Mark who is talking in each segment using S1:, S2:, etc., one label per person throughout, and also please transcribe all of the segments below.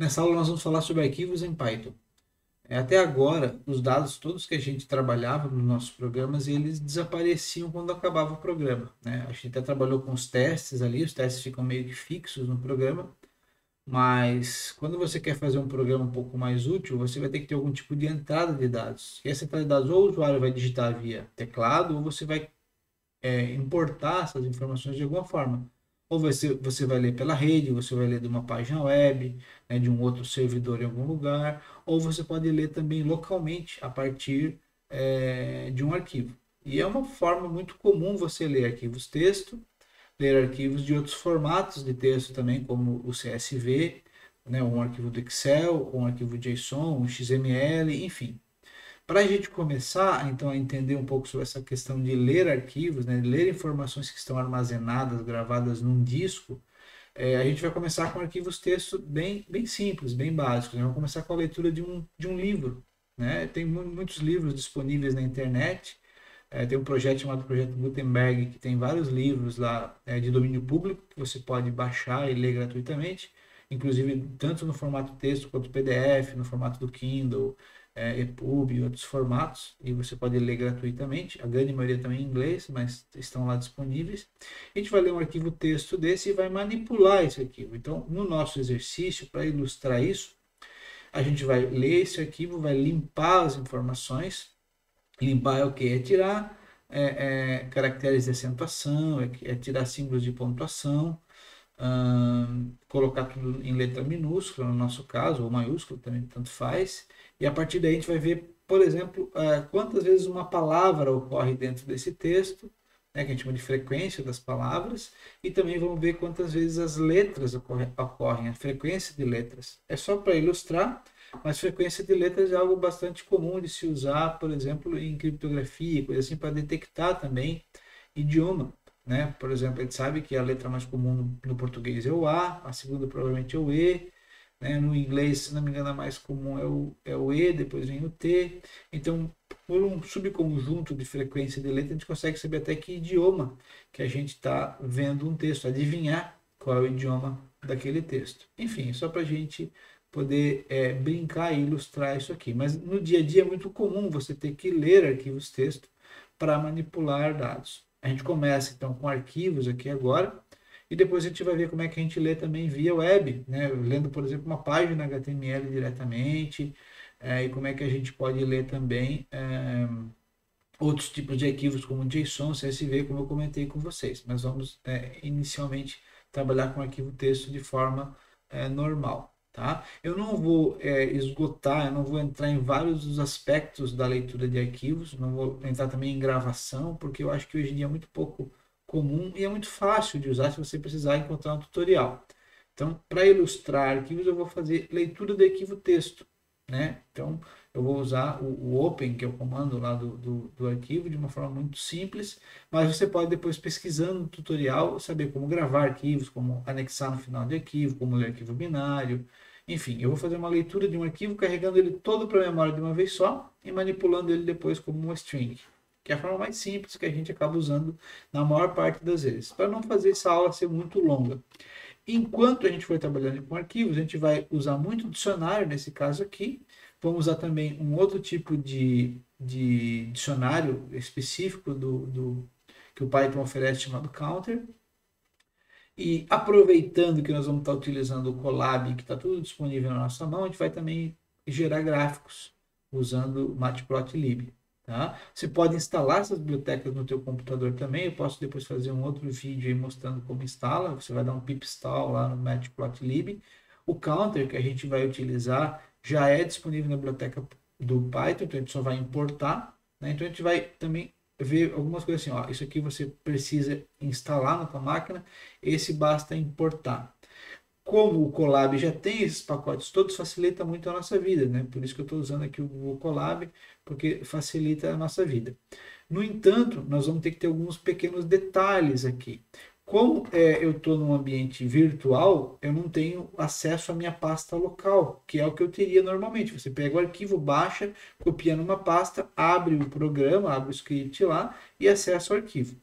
S1: Nessa aula nós vamos falar sobre arquivos em Python. Até agora, os dados todos que a gente trabalhava nos nossos programas, eles desapareciam quando acabava o programa, né? A gente até trabalhou com os testes ali, os testes ficam meio que fixos no programa, mas quando você quer fazer um programa um pouco mais útil, você vai ter que ter algum tipo de entrada de dados. E essa entrada de dados, ou o usuário vai digitar via teclado, ou você vai importar essas informações de alguma forma. Ou você vai ler pela rede, você vai ler de uma página web, né, de um outro servidor em algum lugar, ou você pode ler também localmente a partir de um arquivo. E é uma forma muito comum você ler arquivos texto, ler arquivos de outros formatos de texto também, como o CSV, né, um arquivo do Excel, um arquivo JSON, um XML, enfim. Para a gente começar, então, a entender um pouco sobre essa questão de ler arquivos, né, de ler informações que estão armazenadas, gravadas num disco, a gente vai começar com arquivos texto bem simples, bem básicos. Né? Vamos começar com a leitura de um livro. Né? Tem muitos livros disponíveis na internet. Tem um projeto chamado Projeto Gutenberg, que tem vários livros lá de domínio público que você pode baixar e ler gratuitamente, inclusive tanto no formato texto quanto PDF, no formato do Kindle, EPUB e outros formatos, e você pode ler gratuitamente, a grande maioria também em inglês, mas estão lá disponíveis. A gente vai ler um arquivo texto desse e vai manipular esse arquivo. Então, no nosso exercício, para ilustrar isso, a gente vai ler esse arquivo, vai limpar as informações. Limpar é o que? É tirar caracteres de acentuação, é tirar símbolos de pontuação, colocar tudo em letra minúscula, no nosso caso, ou maiúscula, também tanto faz. E a partir daí a gente vai ver, por exemplo, quantas vezes uma palavra ocorre dentro desse texto, né, que a gente chama de frequência das palavras, e também vamos ver quantas vezes as letras ocorrem, a frequência de letras. É só para ilustrar, mas frequência de letras é algo bastante comum de se usar, por exemplo, em criptografia, coisa assim, para detectar também idioma. Né? Por exemplo, a gente sabe que a letra mais comum no português é o A segunda provavelmente é o E, né? No inglês, se não me engano, a mais comum é o E, depois vem o T. Então, por um subconjunto de frequência de letra, a gente consegue saber até que idioma que a gente está vendo um texto, adivinhar qual é o idioma daquele texto. Enfim, só para a gente poder brincar e ilustrar isso aqui. Mas no dia a dia é muito comum você ter que ler arquivos texto para manipular dados. A gente começa então com arquivos aqui agora e depois a gente vai ver como é que a gente lê também via web, né? Lendo, por exemplo, uma página HTML diretamente, e como é que a gente pode ler também outros tipos de arquivos como JSON, CSV, como eu comentei com vocês. Mas vamos inicialmente trabalhar com arquivo texto de forma normal. Tá? Eu não vou esgotar, eu não vou entrar em vários dos aspectos da leitura de arquivos, não vou entrar também em gravação, porque eu acho que hoje em dia é muito pouco comum e é muito fácil de usar se você precisar encontrar um tutorial. Então, para ilustrar arquivos, eu vou fazer leitura de arquivo texto. Né? Então, eu vou usar o open, que é o comando lá do arquivo, de uma forma muito simples, mas você pode depois pesquisando no tutorial, saber como gravar arquivos, como anexar no final de arquivo, como ler arquivo binário, enfim, eu vou fazer uma leitura de um arquivo, carregando ele todo para a memória de uma vez só e manipulando ele depois como uma string, que é a forma mais simples que a gente acaba usando na maior parte das vezes, para não fazer essa aula ser muito longa. Enquanto a gente for trabalhando com arquivos, a gente vai usar muito dicionário nesse caso aqui. Vamos usar também um outro tipo de dicionário específico que o Python oferece, chamado Counter. E aproveitando que nós vamos estar utilizando o Colab, que está tudo disponível na nossa mão, a gente vai também gerar gráficos usando Matplotlib. Tá? Você pode instalar essas bibliotecas no teu computador também. Eu posso depois fazer um outro vídeo aí mostrando como instala. Você vai dar um pip install lá no Matplotlib. O counter que a gente vai utilizar já é disponível na biblioteca do Python, então a gente só vai importar. Né? Então a gente vai também ver algumas coisas assim, ó, isso aqui você precisa instalar na tua máquina, esse basta importar. Como o Colab já tem esses pacotes todos, facilita muito a nossa vida, né? Por isso que eu estou usando aqui o Colab, porque facilita a nossa vida. No entanto, nós vamos ter que ter alguns pequenos detalhes aqui. Como eu estou num ambiente virtual, eu não tenho acesso à minha pasta local, que é o que eu teria normalmente. Você pega o arquivo, baixa, copia numa pasta, abre o programa, abre o script lá e acessa o arquivo.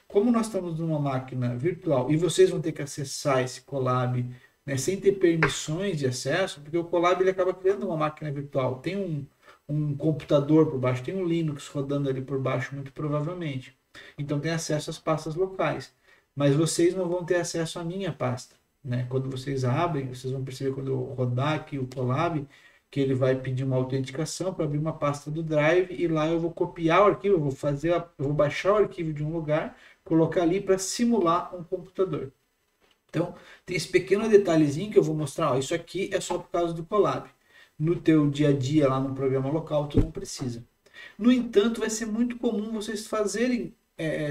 S1: Como nós estamos numa máquina virtual e vocês vão ter que acessar esse Colab né, sem ter permissões de acesso, porque o Colab ele acaba criando uma máquina virtual. Tem um computador por baixo, tem um Linux rodando ali por baixo, muito provavelmente. Então tem acesso às pastas locais. Mas vocês não vão ter acesso à minha pasta, né? Quando vocês abrem, vocês vão perceber quando eu rodar aqui o Colab, que ele vai pedir uma autenticação para abrir uma pasta do Drive e lá eu vou copiar o arquivo, eu vou baixar o arquivo de um lugar, colocar ali para simular um computador. Então, tem esse pequeno detalhezinho que eu vou mostrar, ó, isso aqui é só por causa do Colab. No teu dia a dia lá no programa local, tu não precisa. No entanto, vai ser muito comum vocês fazerem,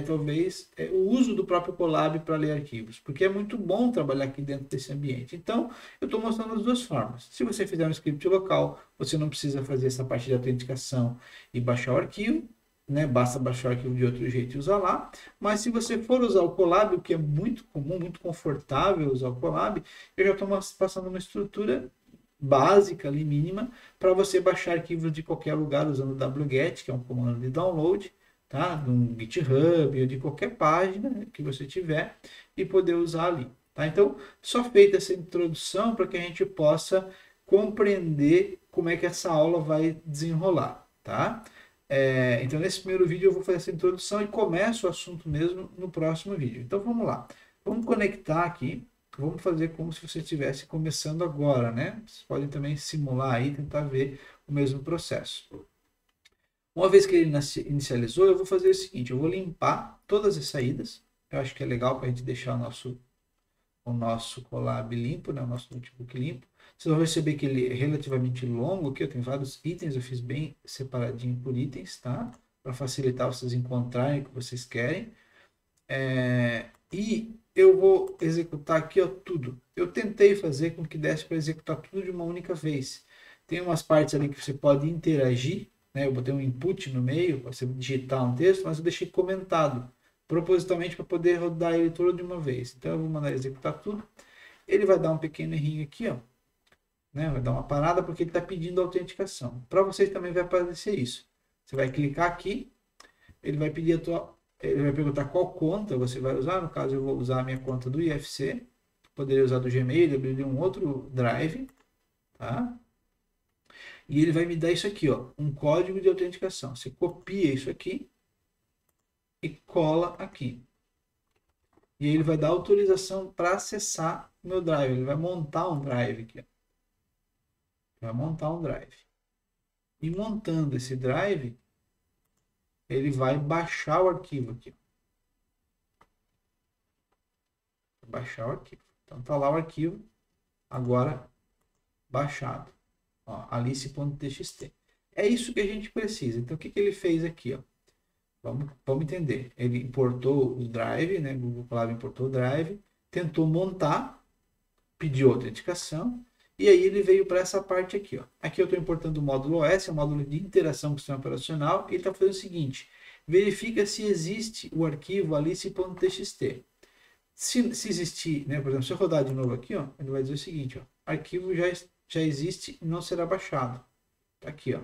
S1: talvez, o uso do próprio Colab para ler arquivos, porque é muito bom trabalhar aqui dentro desse ambiente. Então, eu estou mostrando as duas formas. Se você fizer um script local, você não precisa fazer essa parte de autenticação e baixar o arquivo, né? Basta baixar o arquivo de outro jeito e usar lá. Mas se você for usar o Colab, o que é muito comum, muito confortável usar o Colab, eu já estou passando uma estrutura básica ali, mínima, para você baixar arquivos de qualquer lugar usando o wget, que é um comando de download, tá? De um GitHub ou de qualquer página que você tiver e poder usar ali, tá? Então, só feita essa introdução para que a gente possa compreender como é que essa aula vai desenrolar, tá? Então, nesse primeiro vídeo eu vou fazer essa introdução e começo o assunto mesmo no próximo vídeo. Então, vamos lá. Vamos conectar aqui. Vamos fazer como se você estivesse começando agora, né? Vocês podem também simular aí, tentar ver o mesmo processo. Uma vez que ele inicializou, eu vou fazer o seguinte, eu vou limpar todas as saídas. Eu acho que é legal para a gente deixar o nosso Colab limpo, né? O nosso notebook limpo. Vocês vão perceber que ele é relativamente longo aqui, eu tenho vários itens, eu fiz bem separadinho por itens, tá? Para facilitar vocês encontrarem o que vocês querem. E eu vou executar aqui, ó, tudo. Eu tentei fazer com que desse para executar tudo de uma única vez. Tem umas partes ali que você pode interagir, né? Eu botei um input no meio para você digitar um texto, mas eu deixei comentado, propositalmente para poder rodar ele todo de uma vez. Então eu vou mandar executar tudo. Ele vai dar um pequeno errinho aqui, ó, né? Vai dar uma parada porque ele está pedindo autenticação. Para vocês também vai aparecer isso. Você vai clicar aqui, ele vai pedir ele vai perguntar qual conta você vai usar. No caso, eu vou usar a minha conta do IFC. Poderia usar do Gmail, abrir um outro drive, tá? E ele vai me dar isso aqui, ó, um código de autenticação. Você copia isso aqui e cola aqui. E ele vai dar autorização para acessar o meu drive. Ele vai montar um drive aqui, ó. Vai montar um drive. E montando esse drive, ele vai baixar o arquivo aqui. Baixar o arquivo. Então tá lá o arquivo, agora baixado. Ó, alice.txt. É isso que a gente precisa. Então o que ele fez aqui? Ó? Vamos entender. Ele importou o Drive, né? Google Colab importou o Drive, tentou montar, pediu autenticação, e aí ele veio para essa parte aqui. Ó. Aqui eu estou importando o módulo OS, é um módulo de interação com o sistema operacional, e ele está fazendo o seguinte: verifica se existe o arquivo alice.txt. Se existir, né, por exemplo, se eu rodar de novo aqui, ó, ele vai dizer o seguinte, ó, arquivo já existe e não será baixado. Tá aqui, ó.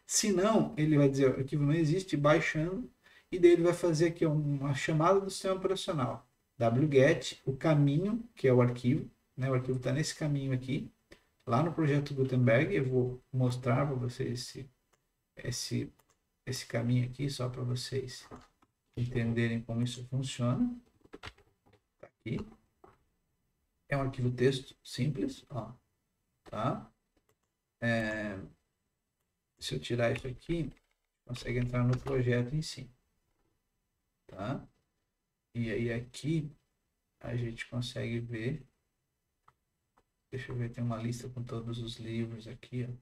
S1: Se não, ele vai dizer, o arquivo não existe, baixando, e daí ele vai fazer aqui ó, uma chamada do sistema operacional. wget, o caminho, que é o arquivo, né, o arquivo está nesse caminho aqui, lá no projeto Gutenberg, eu vou mostrar para vocês esse caminho aqui, só para vocês entenderem como isso funciona. Aqui. É um arquivo texto simples, ó, tá? Se eu tirar isso aqui, consegue entrar no projeto em si, tá? E aí aqui a gente consegue ver, deixa eu ver, tem uma lista com todos os livros aqui, ó.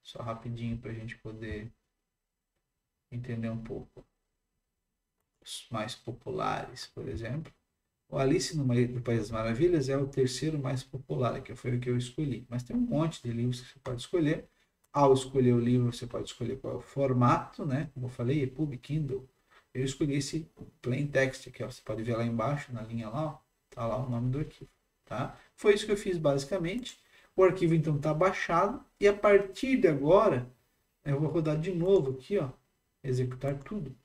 S1: Só rapidinho para a gente poder entender um pouco. Os mais populares, por exemplo. O Alice no País das Maravilhas é o terceiro mais popular, que foi o que eu escolhi. Mas tem um monte de livros que você pode escolher. Ao escolher o livro, você pode escolher qual é o formato, né? Como eu falei, EPUB, Kindle. Eu escolhi esse Plain Text aqui, ó. Você pode ver lá embaixo, na linha lá, ó. Tá lá o nome do arquivo, tá? Foi isso que eu fiz basicamente. O arquivo então está baixado. E a partir de agora, eu vou rodar de novo aqui, ó. Executar tudo.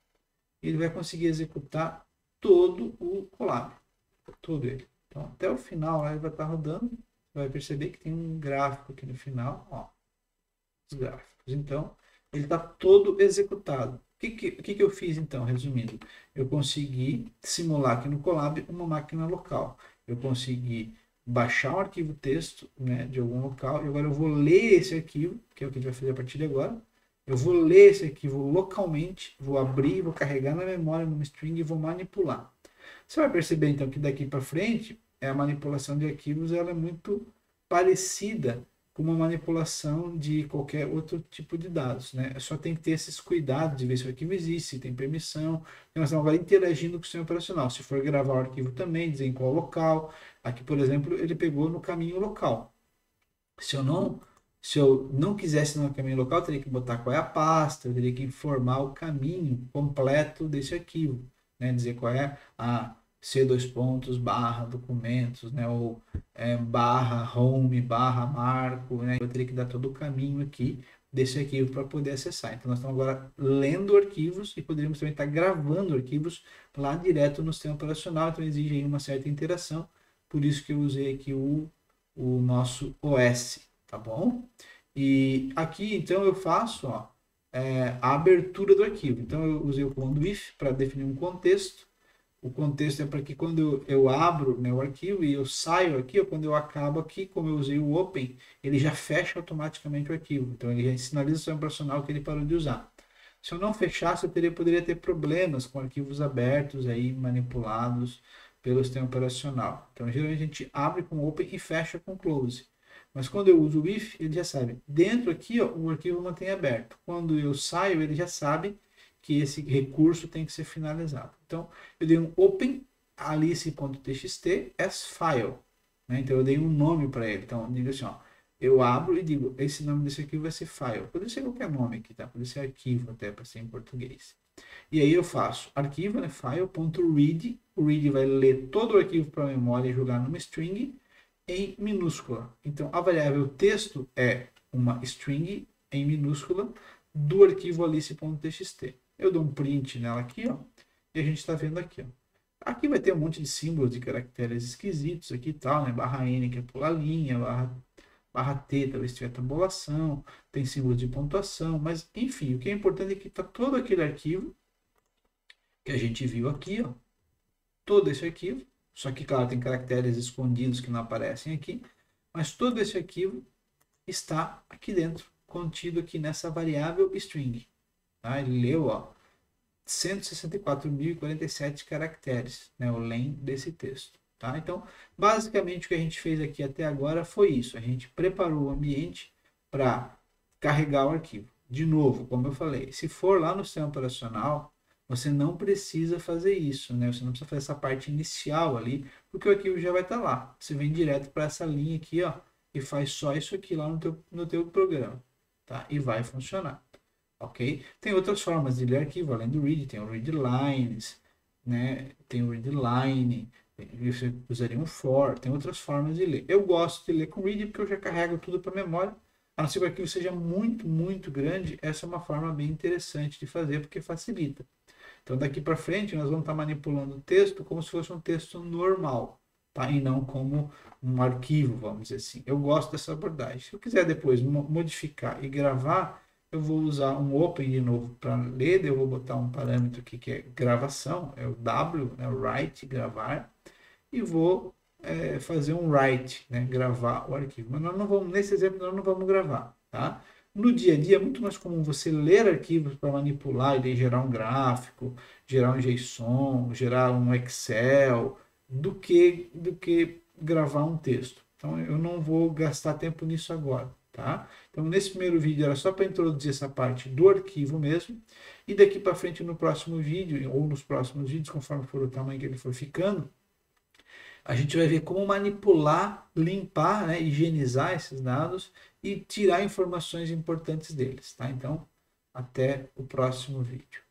S1: Ele vai conseguir executar todo o Colab, todo ele. Então, até o final, ele vai estar rodando, você vai perceber que tem um gráfico aqui no final, ó, os gráficos. Então, ele está todo executado. O que eu fiz então, resumindo? Eu consegui simular aqui no Colab uma máquina local. Eu consegui baixar um arquivo texto, né, de algum local, e agora eu vou ler esse arquivo, que é o que a gente vai fazer a partir de agora. Eu vou ler esse arquivo localmente, vou abrir, vou carregar na memória numa string e vou manipular. Você vai perceber então que daqui para frente a manipulação de arquivos ela é muito parecida com uma manipulação de qualquer outro tipo de dados, né? Só tem que ter esses cuidados de ver se o arquivo existe, se tem permissão. Nós estamos agora interagindo com o sistema operacional. Se for gravar o arquivo também, dizer em qual local. Aqui, por exemplo, ele pegou no caminho local. Se eu não quisesse no caminho local, eu teria que botar qual é a pasta, eu teria que informar o caminho completo desse arquivo, né? Dizer qual é a C2 barra documentos, né? Ou barra home, barra marco, né? Eu teria que dar todo o caminho aqui desse arquivo para poder acessar. Então, nós estamos agora lendo arquivos e poderíamos também estar gravando arquivos lá direto no sistema operacional, então exige aí uma certa interação, por isso que eu usei aqui o nosso OS, tá bom? E aqui, então, eu faço ó, a abertura do arquivo. Então, eu usei o comando if para definir um contexto. O contexto é para que quando eu abro, né, o arquivo e eu saio aqui, ou quando eu acabo aqui, como eu usei o open, ele já fecha automaticamente o arquivo. Então, ele já sinaliza o sistema operacional que ele parou de usar. Se eu não fechasse, eu poderia ter problemas com arquivos abertos, aí, manipulados pelo sistema operacional. Então, geralmente a gente abre com open e fecha com close. Mas quando eu uso o if, ele já sabe. Dentro aqui, ó, o arquivo mantém aberto. Quando eu saio, ele já sabe que esse recurso tem que ser finalizado. Então, eu dei um open alice.txt as file. Né? Então, eu dei um nome para ele. Então, eu digo assim, ó, eu abro e digo, esse nome desse arquivo vai ser file. Pode ser qualquer nome aqui, tá? Pode ser arquivo até, para ser em português. E aí eu faço arquivo, né, file.read. O read vai ler todo o arquivo para a memória e jogar numa string em minúscula. Então, a variável texto é uma string em minúscula do arquivo alice.txt. Eu dou um print nela aqui, ó, e a gente está vendo aqui, ó. Aqui vai ter um monte de símbolos de caracteres esquisitos aqui e tal, né? Barra N que é pular linha, barra T talvez tiver tabulação, tem símbolos de pontuação, mas enfim, o que é importante é que está todo aquele arquivo que a gente viu aqui, ó, todo esse arquivo, só que, claro, tem caracteres escondidos que não aparecem aqui, mas todo esse arquivo está aqui dentro, contido aqui nessa variável string. Tá? Ele leu, ó, 164.047 caracteres, né, o len desse texto. Tá? Então, basicamente, o que a gente fez aqui até agora foi isso. A gente preparou o ambiente para carregar o arquivo. De novo, como eu falei, se for lá no sistema operacional, você não precisa fazer isso, né? Você não precisa fazer essa parte inicial ali, porque o arquivo já vai estar lá. Você vem direto para essa linha aqui, ó, e faz só isso aqui lá no teu programa, tá? E vai funcionar, ok? Tem outras formas de ler arquivo, além do read, tem o read lines, né? Tem o read line, você usaria um for, tem outras formas de ler. Eu gosto de ler com read porque eu já carrego tudo para memória. A não ser que o arquivo seja muito, muito grande, essa é uma forma bem interessante de fazer, porque facilita. Então, daqui para frente, nós vamos estar manipulando o texto como se fosse um texto normal, tá? E não como um arquivo, vamos dizer assim. Eu gosto dessa abordagem. Se eu quiser depois modificar e gravar, eu vou usar um open de novo para ler, eu vou botar um parâmetro aqui que é gravação, é o W, né, o write, gravar, e vou fazer um write, né, gravar o arquivo. Mas nós não vamos, nesse exemplo, nós não vamos gravar, tá? No dia a dia é muito mais comum você ler arquivos para manipular e daí gerar um gráfico, gerar um JSON, gerar um Excel, do que gravar um texto. Então eu não vou gastar tempo nisso agora, tá? Então nesse primeiro vídeo era só para introduzir essa parte do arquivo mesmo, e daqui para frente no próximo vídeo, ou nos próximos vídeos, conforme for o tamanho que ele for ficando, a gente vai ver como manipular, limpar, né, higienizar esses dados e tirar informações importantes deles, tá? Então, até o próximo vídeo.